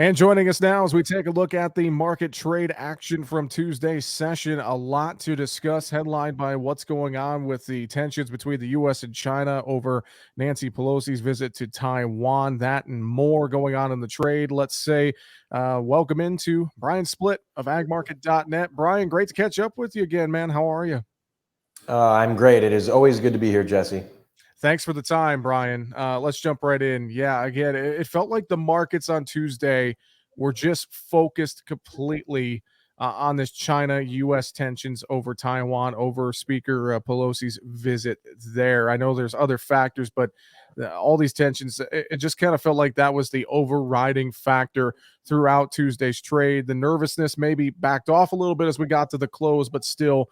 And joining us now as we take a look at the market trade action from Tuesday's session. A lot to discuss, headlined by what's going on with the tensions between the U.S. and China over Nancy Pelosi's visit to Taiwan. That and more going on in the trade. Let's say, welcome into Brian Splitt of agmarket.net. Brian, great to catch up with you again, man. How are you? I'm great. It is always good to be here, Jesse. Thanks for the time, Brian. Let's jump right in. Yeah, again, it felt like the markets on Tuesday were just focused completely on this China-U.S. tensions over Taiwan, over Speaker Pelosi's visit there. I know there's other factors, but all these tensions, it just kind of felt like that was the overriding factor throughout Tuesday's trade. The nervousness maybe backed off a little bit as we got to the close, but still,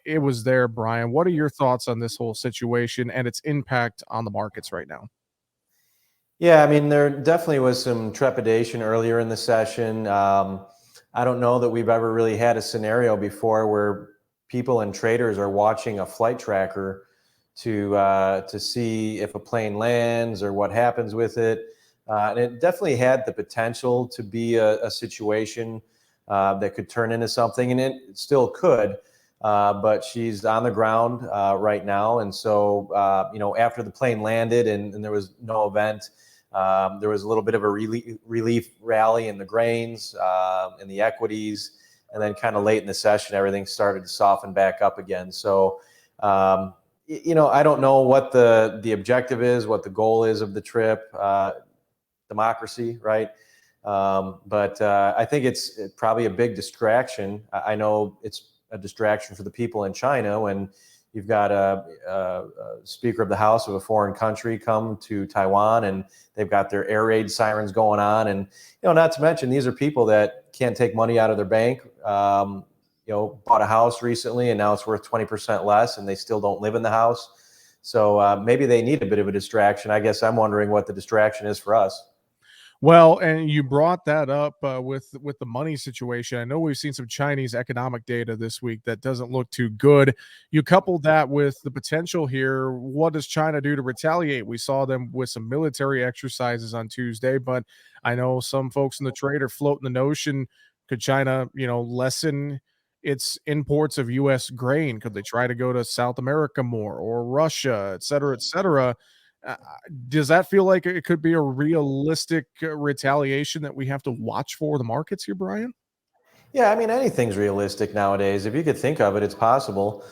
it was there, Brian. What are your thoughts on this whole situation and its impact on the markets right now? Yeah, I mean, there definitely was some trepidation earlier in the session. I don't know that we've ever really had a scenario before where people and traders are watching a flight tracker to see if a plane lands or what happens with it. And it definitely had the potential to be a situation that could turn into something, and it still could. But she's on the ground right now. And so, after the plane landed and there was no event, there was a little bit of a relief rally in the grains, in the equities. And then kind of late in the session, everything started to soften back up again. So, I don't know what the objective is, what the goal is of the trip, democracy, right? But I think it's probably a big distraction. I know it's a distraction for the people in China when you've got a Speaker of the House of a foreign country come to Taiwan and they've got their air raid sirens going on. And, not to mention, these are people that can't take money out of their bank, bought a house recently and now it's worth 20% less and they still don't live in the house. So maybe they need a bit of a distraction. I guess I'm wondering what the distraction is for us. Well, and you brought that up with the money situation. I know we've seen some Chinese economic data this week that doesn't look too good. You couple that with the potential here. What does China do to retaliate? We saw them with some military exercises on Tuesday, but I know some folks in the trade are floating the notion: could China, lessen its imports of U.S. grain? Could they try to go to South America more, or Russia, et cetera, et cetera? Uh, does that feel like it could be a realistic retaliation that we have to watch for the markets here, Brian? Yeah, I mean, anything's realistic nowadays. If you could think of it, it's possible.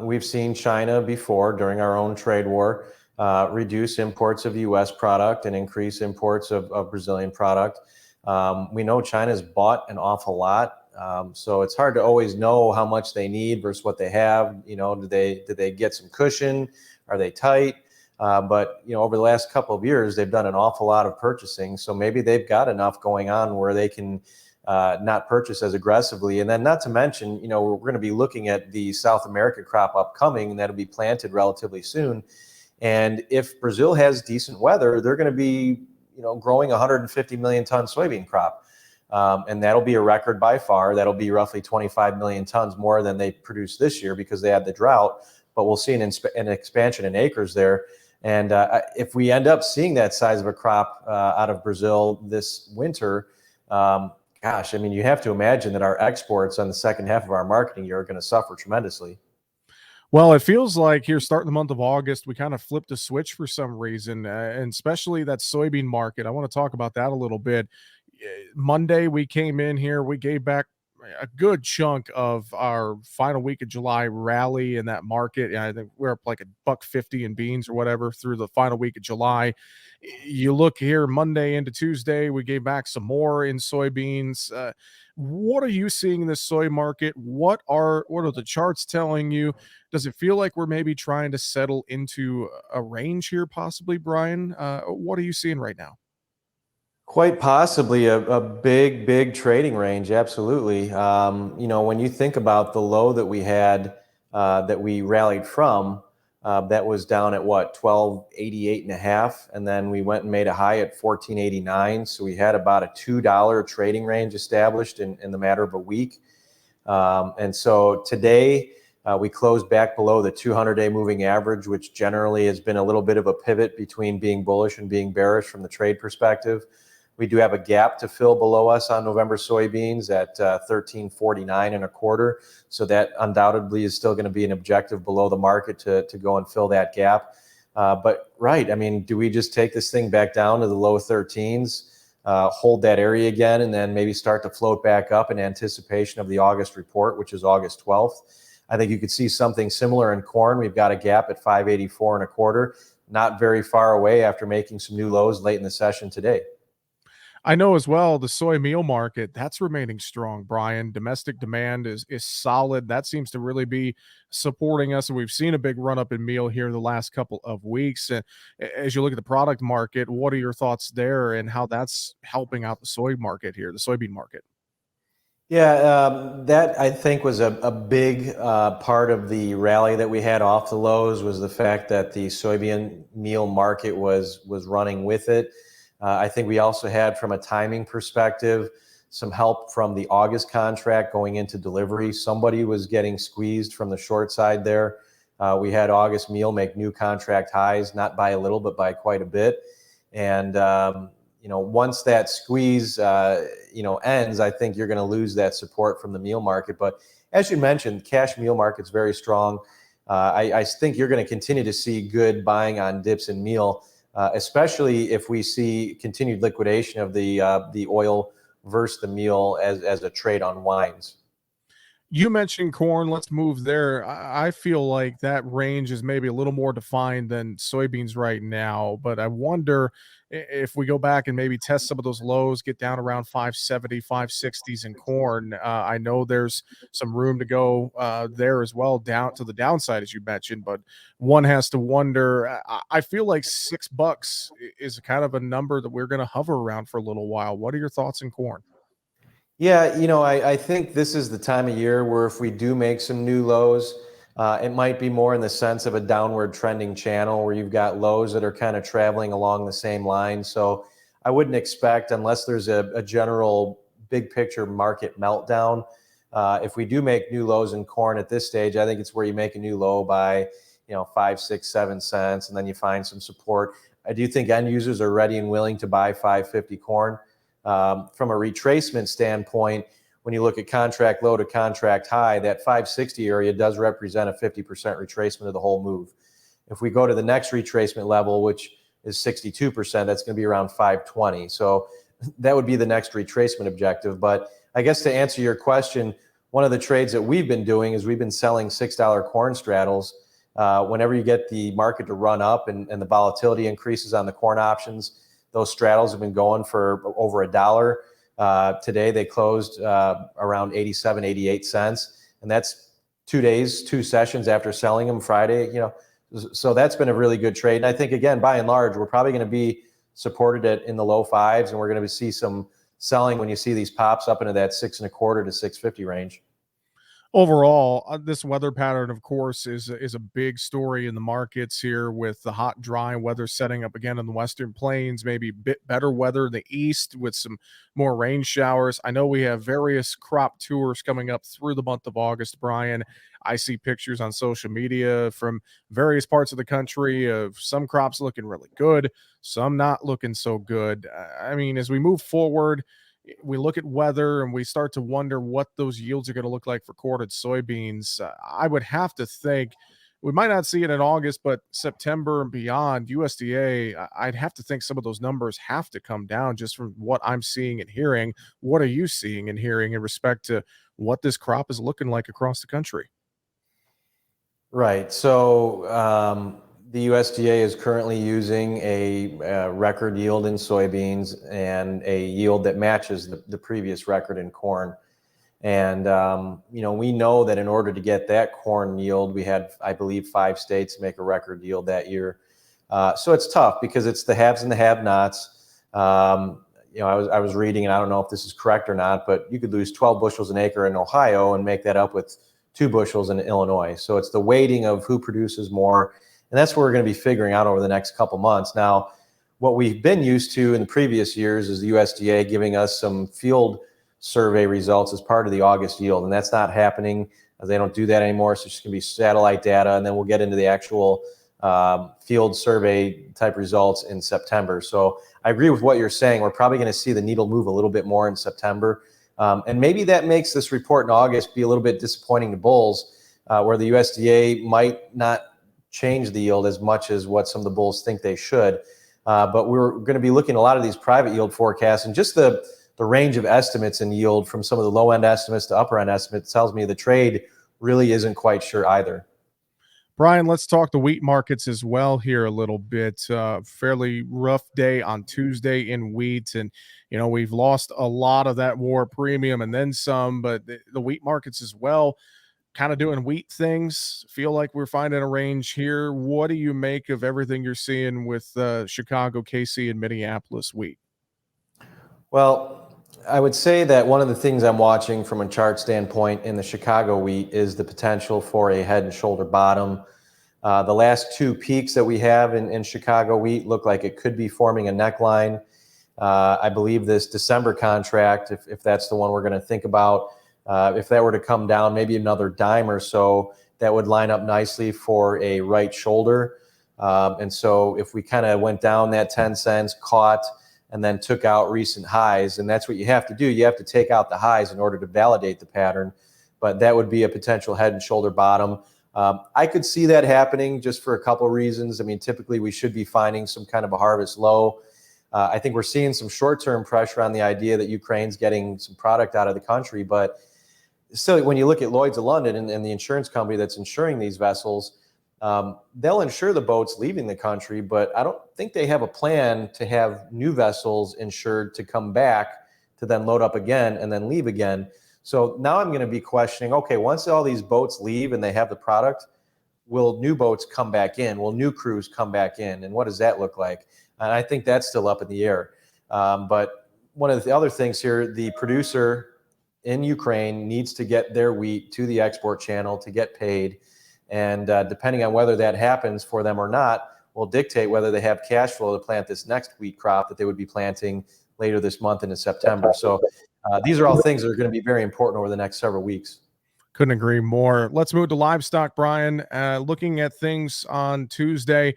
We've seen China before during our own trade war reduce imports of U.S. product and increase imports of Brazilian product. We know China's bought an awful lot. So it's hard to always know how much they need versus what they have. Do they get some cushion? Are they tight? But over the last couple of years, they've done an awful lot of purchasing. So maybe they've got enough going on where they can not purchase as aggressively. And then not to mention, we're going to be looking at the South America crop upcoming, and that'll be planted relatively soon. And if Brazil has decent weather, they're going to be, growing 150 million ton soybean crop. And that'll be a record by far. That'll be roughly 25 million tons more than they produced this year because they had the drought. But we'll see an expansion in acres there. And if we end up seeing that size of a crop out of Brazil this winter, gosh, I mean, you have to imagine that our exports on the second half of our marketing year are going to suffer tremendously. Well, it feels like here starting the month of August, we kind of flipped a switch for some reason, and especially that soybean market. I want to talk about that a little bit. Monday, we came in here, we gave back a good chunk of our final week of July rally in that market. Yeah, I think we're up like $1.50 in beans or whatever through the final week of July. You look here Monday into Tuesday, we gave back some more in soybeans. What are you seeing in this soy market? What are the charts telling you? Does it feel like we're maybe trying to settle into a range here, possibly, Brian? What are you seeing right now? Quite possibly a big trading range. Absolutely. When you think about the low that we had, that we rallied from, that was down at what, 1288 and a half. And then we went and made a high at 1489. So we had about a $2 trading range established in the matter of a week. And so today we closed back below the 200-day moving average, which generally has been a little bit of a pivot between being bullish and being bearish from the trade perspective. We do have a gap to fill below us on November soybeans at 13.49 and a quarter. So that undoubtedly is still going to be an objective below the market to go and fill that gap. But right, I mean, do we just take this thing back down to the low 13s, hold that area again, and then maybe start to float back up in anticipation of the August report, which is August 12th? I think you could see something similar in corn. We've got a gap at 5.84 and a quarter, not very far away after making some new lows late in the session today. I know as well the soy meal market that's remaining strong, Brian. Domestic demand is solid. That seems to really be supporting us, and we've seen a big run up in meal here the last couple of weeks. And as you look at the product market, what are your thoughts there, and how that's helping out the soy market here, the soybean market? Yeah, that I think was a big part of the rally that we had off the lows, was the fact that the soybean meal market was running with it. I think we also had, from a timing perspective, some help from the August contract going into delivery. Somebody was getting squeezed from the short side there. We had August meal make new contract highs, not by a little, but by quite a bit. And once that squeeze ends, I think you're going to lose that support from the meal market. But as you mentioned, cash meal market's very strong. I think you're going to continue to see good buying on dips and meal, especially if we see continued liquidation of the oil versus the meal as a trade unwinds. You mentioned corn. Let's move there. I feel like that range is maybe a little more defined than soybeans right now, but I wonder if we go back and maybe test some of those lows, get down around 570, 560s in corn. I know there's some room to go there as well, down to the downside, as you mentioned, but one has to wonder. I feel like $6 is kind of a number that we're going to hover around for a little while. What are your thoughts in corn? Yeah, I think this is the time of year where if we do make some new lows, it might be more in the sense of a downward trending channel where you've got lows that are kind of traveling along the same line. So I wouldn't expect, unless there's a general big picture market meltdown, if we do make new lows in corn at this stage, I think it's where you make a new low by 5, 6, 7 cents, and then you find some support. I do think end users are ready and willing to buy 550 corn. From a retracement standpoint, when you look at contract low to contract high, that 560 area does represent a 50% retracement of the whole move. If we go to the next retracement level, which is 62%, that's going to be around 520. So that would be the next retracement objective. But I guess to answer your question, one of the trades that we've been doing is we've been selling $6 corn straddles. Whenever you get the market to run up and the volatility increases on the corn options, those straddles have been going for over $1. Today they closed around 87, 88 cents. And that's 2 days, 2 sessions after selling them Friday. So that's been a really good trade. And I think, again, by and large, we're probably going to be supported in the low fives, and we're going to see some selling when you see these pops up into that 6 1/4 to 650 range. Overall, this weather pattern, of course, is a big story in the markets here, with the hot, dry weather setting up again in the Western Plains, maybe a bit better weather in the East with some more rain showers. I know we have various crop tours coming up through the month of August, Brian. I see pictures on social media from various parts of the country of some crops looking really good, some not looking so good. I mean, as we move forward, we look at weather and we start to wonder what those yields are going to look like for quartered soybeans. I would have to think we might not see it in August, but September and beyond, USDA, I'd have to think some of those numbers have to come down just from what I'm seeing and hearing. What are you seeing and hearing in respect to what this crop is looking like across the country? Right. So the USDA is currently using a record yield in soybeans and a yield that matches the previous record in corn. And, we know that in order to get that corn yield, we had, I believe, 5 states make a record yield that year. So it's tough because it's the haves and the have-nots. I was reading, and I don't know if this is correct or not, but you could lose 12 bushels an acre in Ohio and make that up with 2 bushels in Illinois. So it's the weighting of who produces more. And that's what we're going to be figuring out over the next couple months. Now, what we've been used to in the previous years is the USDA giving us some field survey results as part of the August yield. And that's not happening. They don't do that anymore. So it's just going to be satellite data. And then we'll get into the actual field survey type results in September. So I agree with what you're saying. We're probably going to see the needle move a little bit more in September. And maybe that makes this report in August be a little bit disappointing to bulls, where the USDA might not change the yield as much as what some of the bulls think they should. But we're going to be looking at a lot of these private yield forecasts, and just the range of estimates in yield from some of the low end estimates to upper end estimates tells me the trade really isn't quite sure either. Brian, let's talk the wheat markets as well here a little bit. Fairly rough day on Tuesday in wheat. And, we've lost a lot of that war premium and then some, but the wheat markets as well, kind of doing wheat things. Feel like we're finding a range here. What do you make of everything you're seeing with Chicago, KC, and Minneapolis wheat? Well, I would say that one of the things I'm watching from a chart standpoint in the Chicago wheat is the potential for a head and shoulder bottom. The last two peaks that we have in Chicago wheat look like it could be forming a neckline. I believe this December contract, if that's the one we're going to think about, if that were to come down maybe another dime or so, that would line up nicely for a right shoulder. And so if we kind of went down that 10 cents, caught, and then took out recent highs, and that's what you have to do. You have to take out the highs in order to validate the pattern, but that would be a potential head and shoulder bottom. I could see that happening just for a couple of reasons. I mean, typically we should be finding some kind of a harvest low. I think we're seeing some short-term pressure on the idea that Ukraine's getting some product out of the country, but still, when you look at Lloyd's of London and the insurance company that's insuring these vessels, they'll insure the boats leaving the country, but I don't think they have a plan to have new vessels insured to come back to then load up again and then leave again. So now I'm going to be questioning, okay, once all these boats leave and they have the product, will new boats come back in? Will new crews come back in? And what does that look like? And I think that's still up in the air. But one of the other things here, the producer in Ukraine needs to get their wheat to the export channel to get paid. And depending on whether that happens for them or not will dictate whether they have cash flow to plant this next wheat crop that they would be planting later this month into September. So these are all things that are going to be very important over the next several weeks. Couldn't agree more. Let's move to livestock, Brian. Looking at things on Tuesday,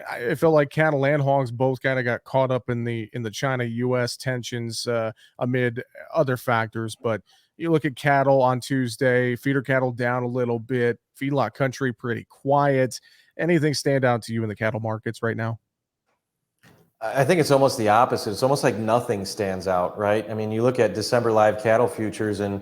I feel like cattle and hogs both kind of got caught up in the China-U.S. tensions amid other factors. But you look at cattle on Tuesday, feeder cattle down a little bit, feedlot country pretty quiet. Anything stand out to you in the cattle markets right now? I think it's almost the opposite. It's almost like nothing stands out, right? I mean, you look at December live cattle futures, and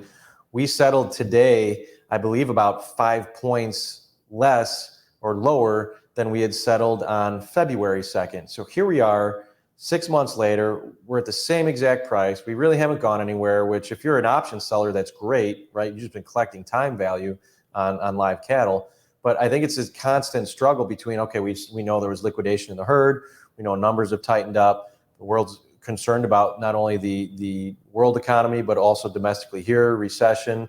we settled today, I believe, about 5 points less or lower than we had settled on February 2nd. So here we are 6 months later, we're at the same exact price. We really haven't gone anywhere, which if you're an option seller, that's great, right? You've just been collecting time value on live cattle. But I think it's this constant struggle between, okay, we know there was liquidation in the herd. We know numbers have tightened up. The world's concerned about not only the world economy, but also domestically here, recession.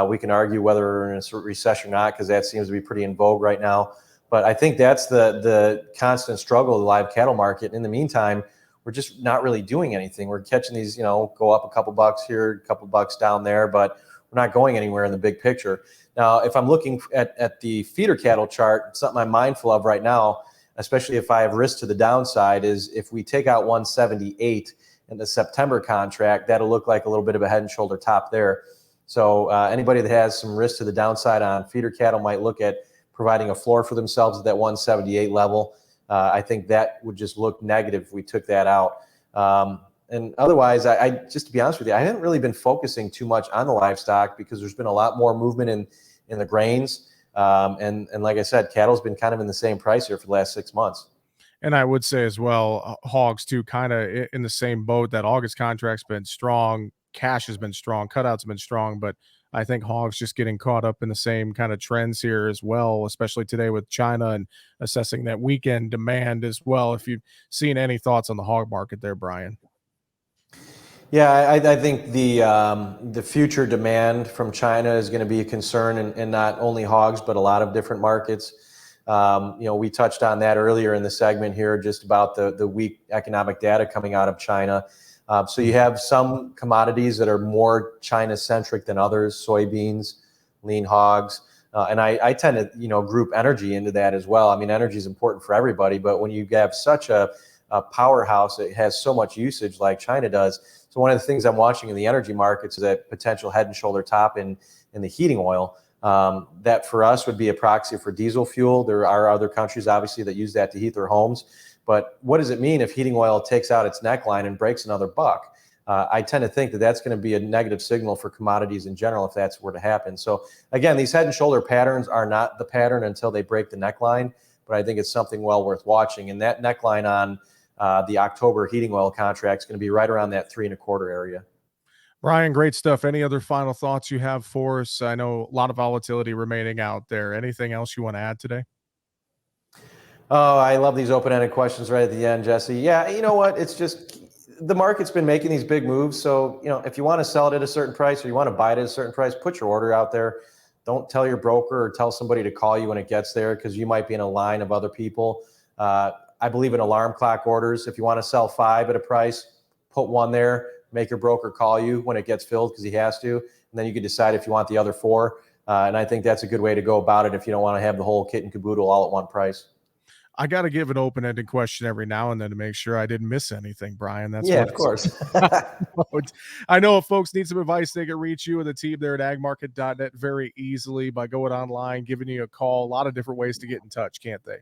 We can argue whether we're in a recession or not, because that seems to be pretty in vogue right now. But I think that's the constant struggle of the live cattle market. In the meantime, we're just not really doing anything. We're catching these, go up a couple bucks here, a couple bucks down there, but we're not going anywhere in the big picture. Now, if I'm looking at the feeder cattle chart, something I'm mindful of right now, especially if I have risk to the downside, is if we take out 178 in the September contract, that'll look like a little bit of a head and shoulder top there. So anybody that has some risk to the downside on feeder cattle might look at providing a floor for themselves at that 178 level. I think that would just look negative if we took that out. And otherwise, I just to be honest with you, I haven't really been focusing too much on the livestock because there's been a lot more movement in the grains. And like I said, cattle's been kind of in the same price here for the last 6 months. And I would say as well, hogs too, kind of in the same boat. That August contract's been strong, cash has been strong, cutouts have been strong, but I think hogs just getting caught up in the same kind of trends here as well, especially today with China and assessing that weekend demand as well. If you've seen any thoughts on the hog market there, Brian. Yeah, I think the future demand from China is going to be a concern, and not only hogs, but a lot of different markets. We touched on that earlier in the segment here, just about the weak economic data coming out of China. So you have some commodities that are more China-centric than others, soybeans, lean hogs. And I tend to, group energy into that as well. I mean, energy is important for everybody, but when you have such a powerhouse that has so much usage like China does. So one of the things I'm watching in the energy markets is that potential head and shoulder top in the heating oil. That for us would be a proxy for diesel fuel. There are other countries, obviously, that use that to heat their homes. But what does it mean if heating oil takes out its neckline and breaks another buck? I tend to think that that's going to be a negative signal for commodities in general if that's were to happen. So again, these head and shoulder patterns are not the pattern until they break the neckline, but I think it's something well worth watching. And that neckline on the October heating oil contract is going to be right around that 3.25 area. Brian, great stuff. Any other final thoughts you have for us? I know a lot of volatility remaining out there. Anything else you want to add today? Oh, I love these open-ended questions right at the end, Jesse. Yeah, you know what? It's just the market's been making these big moves. So, if you want to sell it at a certain price or you want to buy it at a certain price, put your order out there. Don't tell your broker or tell somebody to call you when it gets there because you might be in a line of other people. I believe in alarm clock orders. If you want to sell 5 at a price, put 1 there, make your broker call you when it gets filled because he has to. And then you can decide if you want the other 4. And I think that's a good way to go about it if you don't want to have the whole kit and caboodle all at one price. I got to give an open-ended question every now and then to make sure I didn't miss anything, Brian. That's Yeah, what of course. I know if folks need some advice, they can reach you and the team there at agmarket.net very easily by going online, giving you a call. A lot of different ways to get in touch, can't they?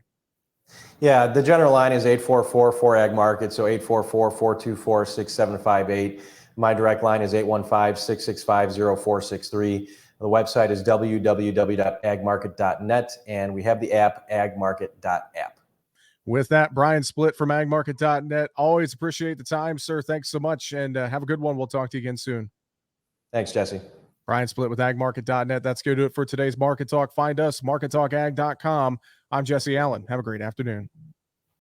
Yeah, the general line is 844-4AG-MARKET, so 844-424-6758. My direct line is 815-665-0463. The website is www.agmarket.net, and we have the app, agmarket.app. With that, Brian Splitt from agmarket.net. Always appreciate the time, sir. Thanks so much, and have a good one. We'll talk to you again soon. Thanks, Jesse. Brian Splitt with agmarket.net. That's going to do it for today's Market Talk. Find us, markettalkag.com. I'm Jesse Allen. Have a great afternoon.